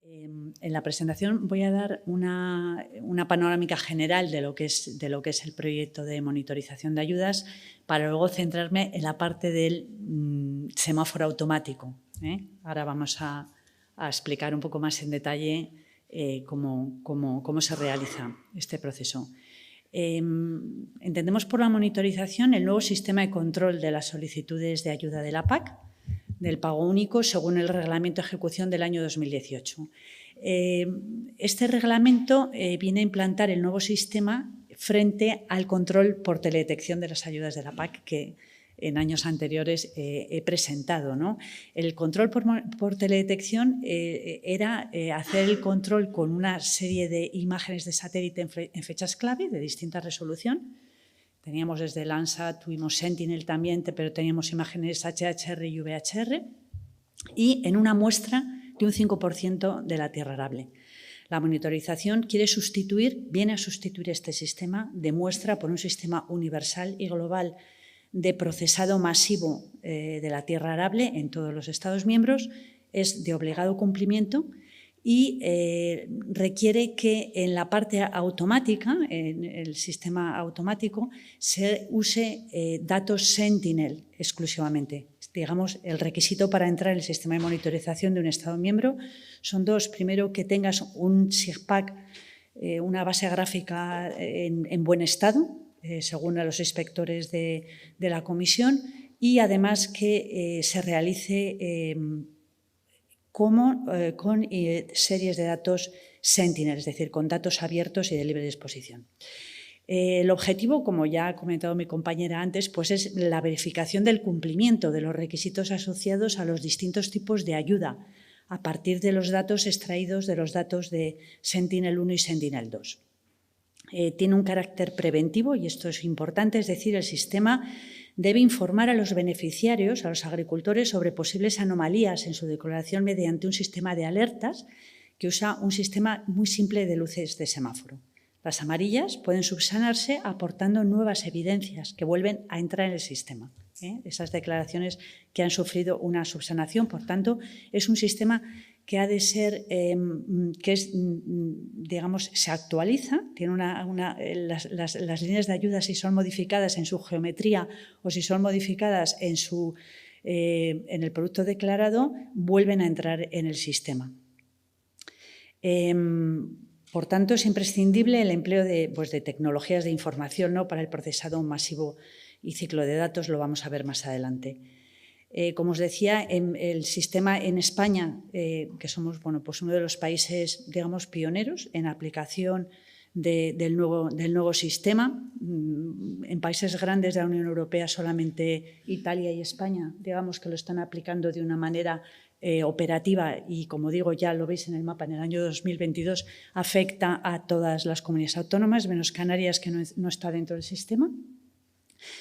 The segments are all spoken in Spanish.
En la presentación voy a dar una panorámica general de lo que es el proyecto de monitorización de ayudas, para luego centrarme en la parte del semáforo automático. Ahora vamos a explicar un poco más en detalle cómo se realiza este proceso. Entendemos por la monitorización el nuevo sistema de control de las solicitudes de ayuda de la PAC, del pago único, según el Reglamento de Ejecución del año 2018. Este reglamento viene a implantar el nuevo sistema frente al control por teledetección de las ayudas de la PAC que en años anteriores he presentado, ¿no? El control por teledetección era hacer el control con una serie de imágenes de satélite en fechas clave de distinta resolución. Teníamos desde Landsat, tuvimos Sentinel también, pero teníamos imágenes HHR y VHR, y en una muestra de un 5% de la tierra arable. La monitorización viene a sustituir este sistema de muestra por un sistema universal y global de procesado masivo de la tierra arable en todos los Estados miembros. Es de obligado cumplimiento y requiere que en la parte automática, en el sistema automático, se use datos Sentinel exclusivamente. Digamos, el requisito para entrar en el sistema de monitorización de un Estado miembro son dos. Primero, que tengas un SIGPAC, una base gráfica en buen estado, según los inspectores de la Comisión, y además que se realice con series de datos Sentinel, es decir, con datos abiertos y de libre disposición. El objetivo, como ya ha comentado mi compañera antes, pues es la verificación del cumplimiento de los requisitos asociados a los distintos tipos de ayuda a partir de los datos extraídos de los datos de Sentinel-1 y Sentinel-2. Tiene un carácter preventivo y esto es importante, es decir, el sistema debe informar a los beneficiarios, a los agricultores, sobre posibles anomalías en su declaración mediante un sistema de alertas que usa un sistema muy simple de luces de semáforo. Las amarillas pueden subsanarse aportando nuevas evidencias que vuelven a entrar en el sistema. Esas declaraciones que han sufrido una subsanación, por tanto, es un sistema que ha de ser, digamos, se actualiza, tiene las líneas de ayuda, si son modificadas en su geometría o si son modificadas en el producto declarado, vuelven a entrar en el sistema. Por tanto, es imprescindible el empleo de tecnologías de información, ¿no?, para el procesado masivo y ciclo de datos, lo vamos a ver más adelante. Como os decía, el sistema en España, que somos pues uno de los países, digamos, pioneros en aplicación del nuevo sistema. En países grandes de la Unión Europea solamente Italia y España, digamos, que lo están aplicando de una manera operativa y, como digo, ya lo veis en el mapa, en el año 2022 afecta a todas las comunidades autónomas, menos Canarias, que no está dentro del sistema.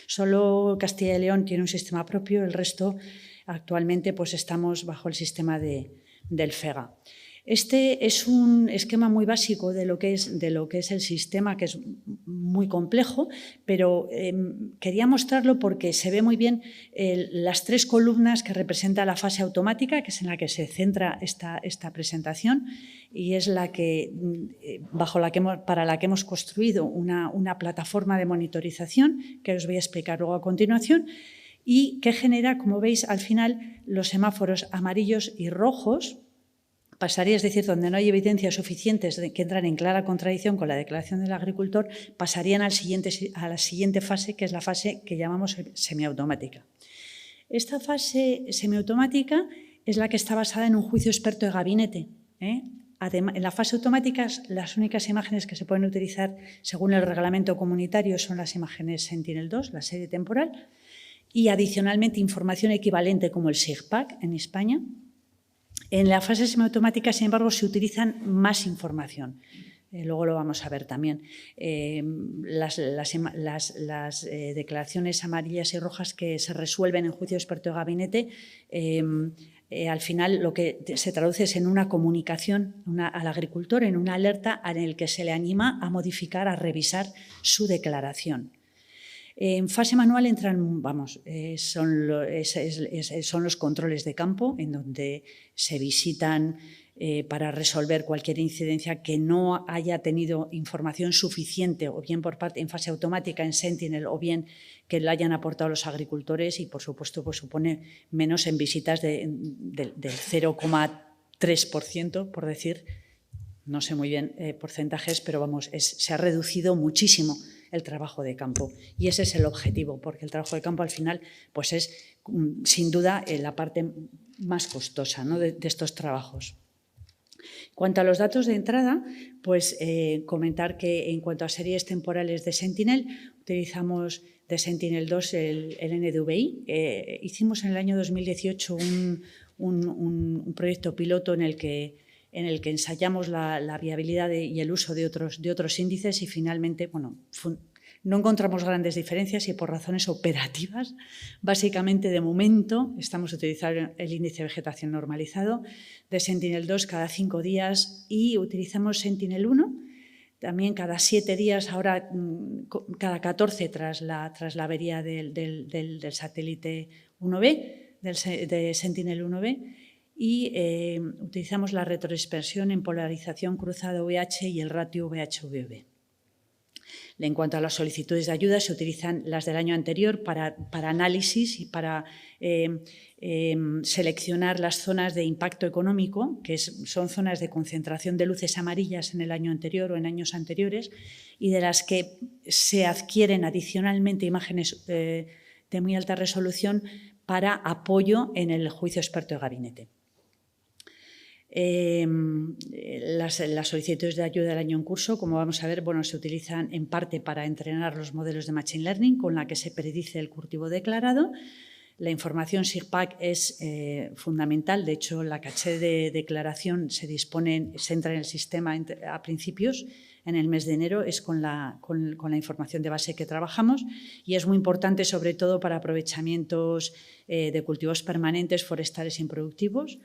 Solo Castilla y León tiene un sistema propio, el resto actualmente pues estamos bajo el sistema del FEGA. Este es un esquema muy básico de lo que es el sistema, que es muy complejo, pero quería mostrarlo porque se ve muy bien las tres columnas que representa la fase automática, que es en la que se centra esta presentación, y es la que, para la que hemos construido una plataforma de monitorización que os voy a explicar luego a continuación, y que genera, como veis, al final los semáforos amarillos y rojos. Pasaría, es decir, donde no hay evidencias suficientes de que entran en clara contradicción con la declaración del agricultor, pasarían a la siguiente fase, que es la fase que llamamos semiautomática. Esta fase semiautomática es la que está basada en un juicio experto de gabinete. Además, en la fase automática, las únicas imágenes que se pueden utilizar según el reglamento comunitario son las imágenes Sentinel-2, la serie temporal, y adicionalmente información equivalente como el SIGPAC en España. En la fase semiautomática, sin embargo, se utilizan más información. Luego lo vamos a ver también. Las declaraciones amarillas y rojas que se resuelven en juicio experto de gabinete, al final lo que se traduce es en una comunicación al agricultor, en una alerta en el que se le anima a modificar, a revisar su declaración. En fase manual entran, son los controles de campo, en donde se visitan para resolver cualquier incidencia que no haya tenido información suficiente, o bien por parte en fase automática en Sentinel, o bien que le hayan aportado los agricultores, y por supuesto pues supone menos en visitas del 0,3%, por decir, no sé muy bien porcentajes, pero vamos, se ha reducido muchísimo el trabajo de campo, y ese es el objetivo, porque el trabajo de campo al final pues es sin duda la parte más costosa, ¿no?, de estos trabajos. En cuanto a los datos de entrada, pues comentar que en cuanto a series temporales de Sentinel, utilizamos de Sentinel-2 el NDVI. Hicimos en el año 2018 un proyecto piloto en el que ensayamos la viabilidad y el uso de otros índices, y finalmente, bueno, no encontramos grandes diferencias, y por razones operativas, básicamente de momento estamos utilizando el índice de vegetación normalizado de Sentinel-2 cada 5 días, y utilizamos Sentinel-1 también cada 7 días, ahora cada 14 tras la avería del satélite 1B, de Sentinel-1B, y utilizamos la retrodispersión en polarización cruzada VH y el ratio VH-VV. En cuanto a las solicitudes de ayuda, se utilizan las del año anterior para análisis y para seleccionar las zonas de impacto económico, que son zonas de concentración de luces amarillas en el año anterior o en años anteriores, y de las que se adquieren adicionalmente imágenes de muy alta resolución para apoyo en el juicio experto de gabinete. Las solicitudes de ayuda del año en curso, como vamos a ver, bueno, se utilizan en parte para entrenar los modelos de Machine Learning con la que se predice el cultivo declarado. La información SIGPAC es fundamental. De hecho, la caché de declaración se entra en el sistema a principios, en el mes de enero, es con la información de base que trabajamos, y es muy importante sobre todo para aprovechamientos de cultivos permanentes, forestales e improductivos.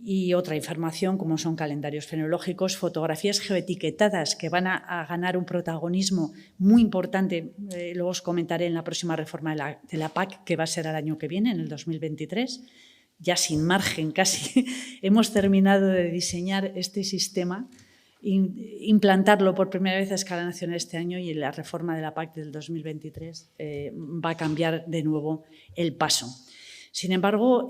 Y otra información como son calendarios fenológicos, fotografías geoetiquetadas, que van a ganar un protagonismo muy importante, luego os comentaré en la próxima reforma de la PAC, que va a ser el año que viene, en el 2023, ya sin margen casi. Hemos terminado de diseñar este sistema, implantarlo por primera vez a escala nacional este año, y la reforma de la PAC del 2023 va a cambiar de nuevo el paso. Sin embargo,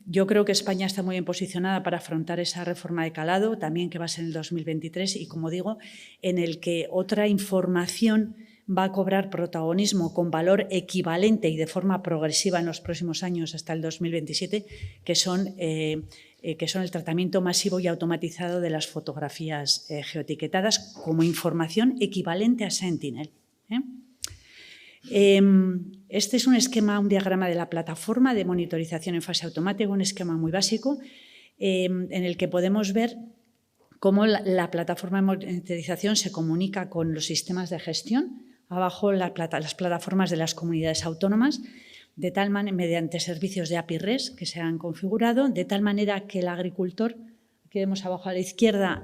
yo creo que España está muy bien posicionada para afrontar esa reforma de calado, también que va a ser en el 2023, y como digo, en el que otra información va a cobrar protagonismo con valor equivalente y de forma progresiva en los próximos años hasta el 2027, que son el tratamiento masivo y automatizado de las fotografías geoetiquetadas como información equivalente a Sentinel. Este es un diagrama de la plataforma de monitorización en fase automática, un esquema muy básico, en el que podemos ver cómo la plataforma de monitorización se comunica con los sistemas de gestión, abajo las plataformas de las comunidades autónomas, de tal manera, mediante servicios de API REST que se han configurado, de tal manera que el agricultor, que vemos abajo a la izquierda,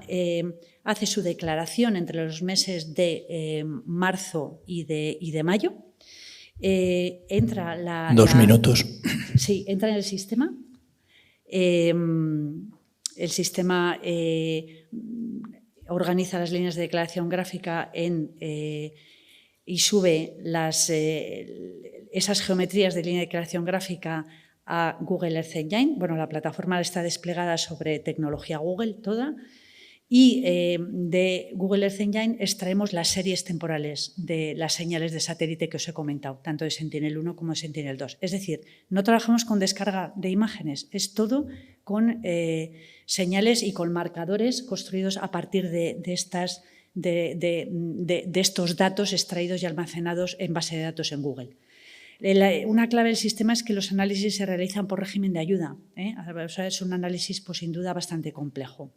hace su declaración entre los meses de marzo y de mayo. Entra 2 minutos. Sí, entra en el sistema. El sistema organiza las líneas de declaración gráfica y sube esas geometrías de línea de declaración gráfica a Google Earth Engine. Bueno, la plataforma está desplegada sobre tecnología Google toda. Y de Google Earth Engine extraemos las series temporales de las señales de satélite que os he comentado, tanto de Sentinel-1 como de Sentinel-2. Es decir, no trabajamos con descarga de imágenes, es todo con señales y con marcadores construidos a partir de estos datos extraídos y almacenados en base de datos en Google. Una clave del sistema es que los análisis se realizan por régimen de ayuda. O sea, es un análisis, pues, sin duda, bastante complejo.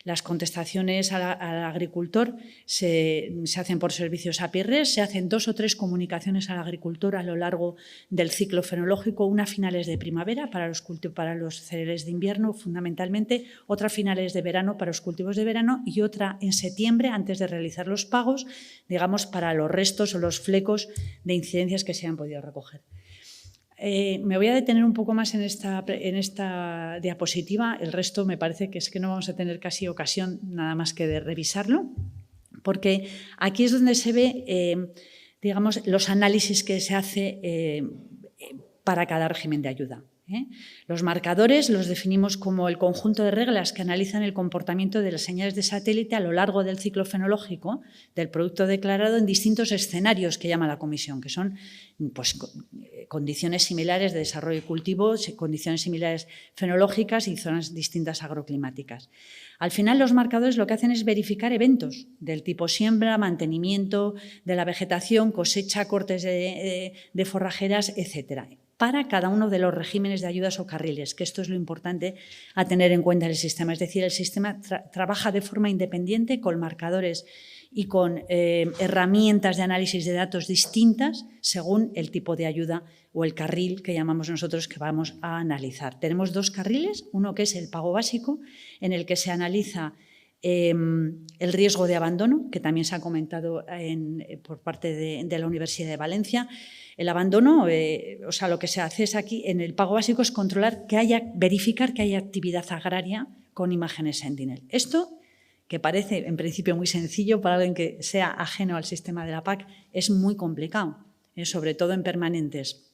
Las contestaciones al agricultor se hacen por servicios API REST, se hacen 2 o 3 comunicaciones al agricultor a lo largo del ciclo fenológico, una a finales de primavera para los cereales de invierno fundamentalmente, otra a finales de verano para los cultivos de verano y otra en septiembre antes de realizar los pagos, digamos, para los restos o los flecos de incidencias que se han podido recoger. Me voy a detener un poco más en esta diapositiva. El resto me parece que es que no vamos a tener casi ocasión nada más que de revisarlo, porque aquí es donde se ve, digamos, los análisis que se hace para cada régimen de ayuda. Los marcadores los definimos como el conjunto de reglas que analizan el comportamiento de las señales de satélite a lo largo del ciclo fenológico del producto declarado en distintos escenarios que llama la comisión, que son pues, condiciones similares de desarrollo y cultivo, condiciones similares fenológicas y zonas distintas agroclimáticas. Al final, los marcadores lo que hacen es verificar eventos del tipo siembra, mantenimiento de la vegetación, cosecha, cortes de forrajeras, etcétera, para cada uno de los regímenes de ayudas o carriles, que esto es lo importante a tener en cuenta en el sistema. Es decir, el sistema trabaja de forma independiente con marcadores y con herramientas de análisis de datos distintas según el tipo de ayuda o el carril que llamamos nosotros que vamos a analizar. Tenemos dos carriles, uno que es el pago básico, en el que se analiza el riesgo de abandono, que también se ha comentado por parte de la Universidad de Valencia. El abandono, o sea, lo que se hace es aquí, en el pago básico, es controlar verificar que haya actividad agraria con imágenes Sentinel. Esto, que parece en principio muy sencillo para alguien que sea ajeno al sistema de la PAC, es muy complicado, sobre todo en permanentes.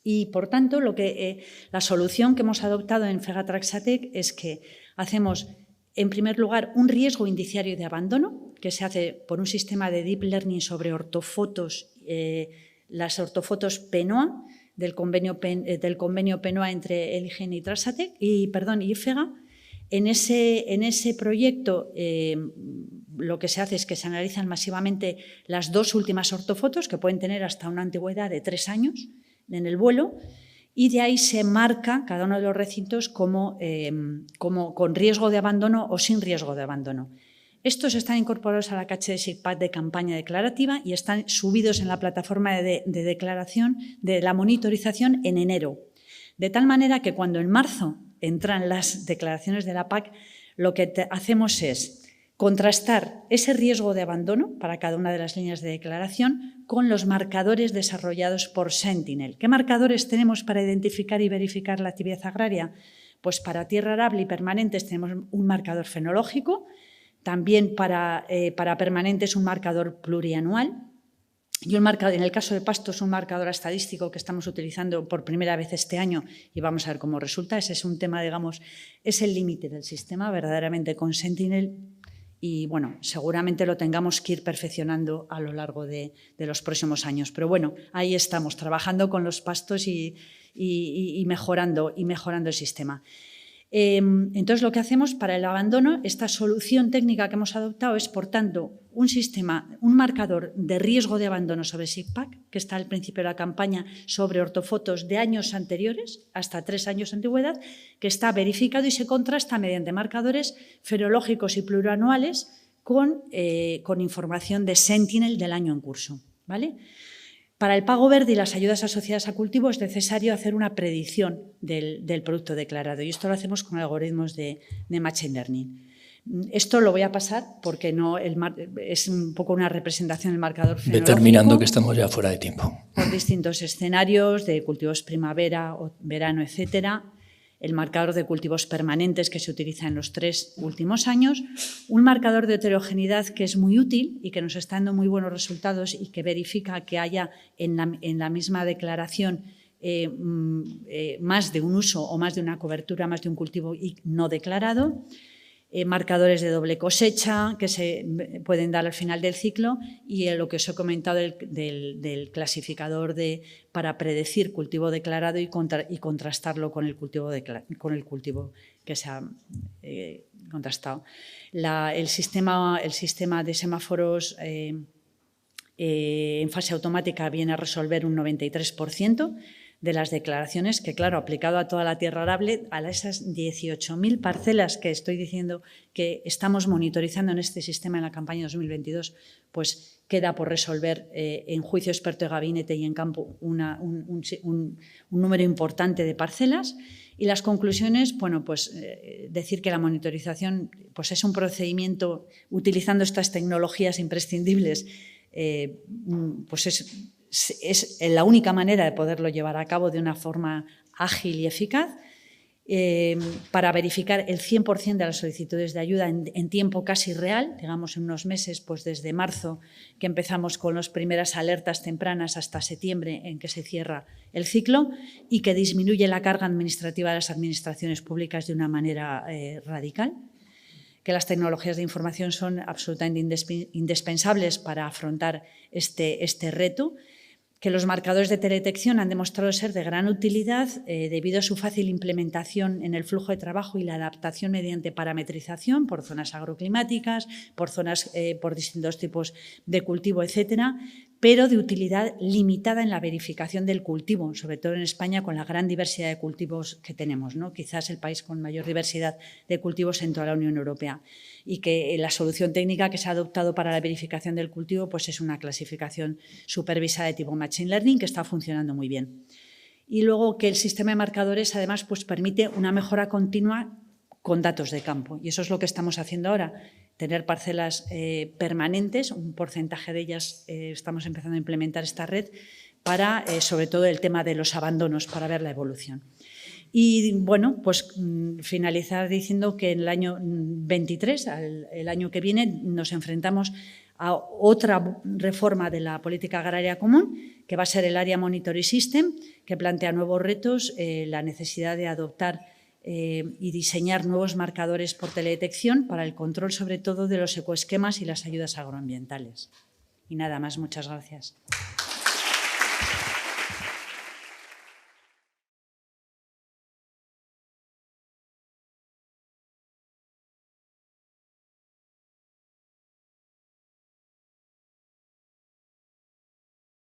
Y, por tanto, la solución que hemos adoptado en Fegatraxatec es que hacemos, en primer lugar, un riesgo indiciario de abandono, que se hace por un sistema de deep learning sobre ortofotos, las ortofotos PENOA, del convenio PENOA entre el IGN y IFEGA. En ese proyecto lo que se hace es que se analizan masivamente las dos últimas ortofotos, que pueden tener hasta una antigüedad de 3 años en el vuelo, y de ahí se marca cada uno de los recintos como con riesgo de abandono o sin riesgo de abandono. Estos están incorporados a la caché de SIGPAC de campaña declarativa y están subidos en la plataforma de declaración de la monitorización en enero. De tal manera que cuando en marzo entran las declaraciones de la PAC, lo que hacemos es contrastar ese riesgo de abandono para cada una de las líneas de declaración con los marcadores desarrollados por Sentinel. ¿Qué marcadores tenemos para identificar y verificar la actividad agraria? Pues para tierra arable y permanentes tenemos un marcador fenológico, también para permanentes un marcador plurianual y en el caso de pastos un marcador estadístico que estamos utilizando por primera vez este año y vamos a ver cómo resulta. Ese es un tema, digamos, es el límite del sistema verdaderamente con Sentinel y, bueno, seguramente lo tengamos que ir perfeccionando a lo largo de los próximos años. Pero, bueno, ahí estamos, trabajando con los pastos y mejorando el sistema. Entonces, lo que hacemos para el abandono, esta solución técnica que hemos adoptado es, por tanto, un marcador de riesgo de abandono sobre SIGPAC, que está al principio de la campaña sobre ortofotos de años anteriores, hasta 3 años de antigüedad, que está verificado y se contrasta mediante marcadores ferológicos y plurianuales con información de Sentinel del año en curso, ¿vale? Para el pago verde y las ayudas asociadas a cultivo es necesario hacer una predicción del producto declarado y esto lo hacemos con algoritmos de Machine Learning. Esto lo voy a pasar porque es un poco una representación del marcador fenológico. Determinando que estamos ya fuera de tiempo. Por distintos escenarios de cultivos primavera, o verano, etcétera. El marcador de cultivos permanentes que se utiliza en los 3 últimos años, un marcador de heterogeneidad que es muy útil y que nos está dando muy buenos resultados y que verifica que haya en la misma declaración más de un uso o más de una cobertura, más de un cultivo no declarado. Marcadores de doble cosecha que se pueden dar al final del ciclo y lo que os he comentado del clasificador para predecir cultivo declarado y contrastarlo con el cultivo que se ha contrastado. El sistema de semáforos en fase automática viene a resolver un 93% de las declaraciones, que claro, aplicado a toda la tierra arable, a esas 18.000 parcelas que estoy diciendo que estamos monitorizando en este sistema en la campaña 2022, pues queda por resolver en juicio experto de gabinete y en campo un número importante de parcelas. Y las conclusiones, bueno, pues decir que la monitorización pues es un procedimiento utilizando estas tecnologías imprescindibles, pues es la única manera de poderlo llevar a cabo de una forma ágil y eficaz, para verificar el 100% de las solicitudes de ayuda en tiempo casi real, digamos en unos meses, pues desde marzo que empezamos con las primeras alertas tempranas hasta septiembre en que se cierra el ciclo, y que disminuye la carga administrativa de las administraciones públicas de una manera radical, que las tecnologías de información son absolutamente indispensables para afrontar este reto, que los marcadores de teledetección han demostrado ser de gran utilidad debido a su fácil implementación en el flujo de trabajo y la adaptación mediante parametrización por zonas agroclimáticas, por distintos tipos de cultivo, etcétera, pero de utilidad limitada en la verificación del cultivo, sobre todo en España con la gran diversidad de cultivos que tenemos, ¿no? Quizás el país con mayor diversidad de cultivos en toda la Unión Europea, y que la solución técnica que se ha adoptado para la verificación del cultivo pues es una clasificación supervisada de tipo Machine Learning que está funcionando muy bien. Y luego que el sistema de marcadores además pues permite una mejora continua con datos de campo, y eso es lo que estamos haciendo ahora, tener parcelas permanentes, un porcentaje de ellas estamos empezando a implementar esta red para, sobre todo, el tema de los abandonos, para ver la evolución. Y, bueno, pues finalizar diciendo que en el año 23, el año que viene, nos enfrentamos a otra reforma de la política agraria común, que va a ser el Area Monitoring System, que plantea nuevos retos, la necesidad de adoptar y diseñar nuevos marcadores por teledetección para el control, sobre todo, de los ecoesquemas y las ayudas agroambientales. Y nada más, muchas gracias.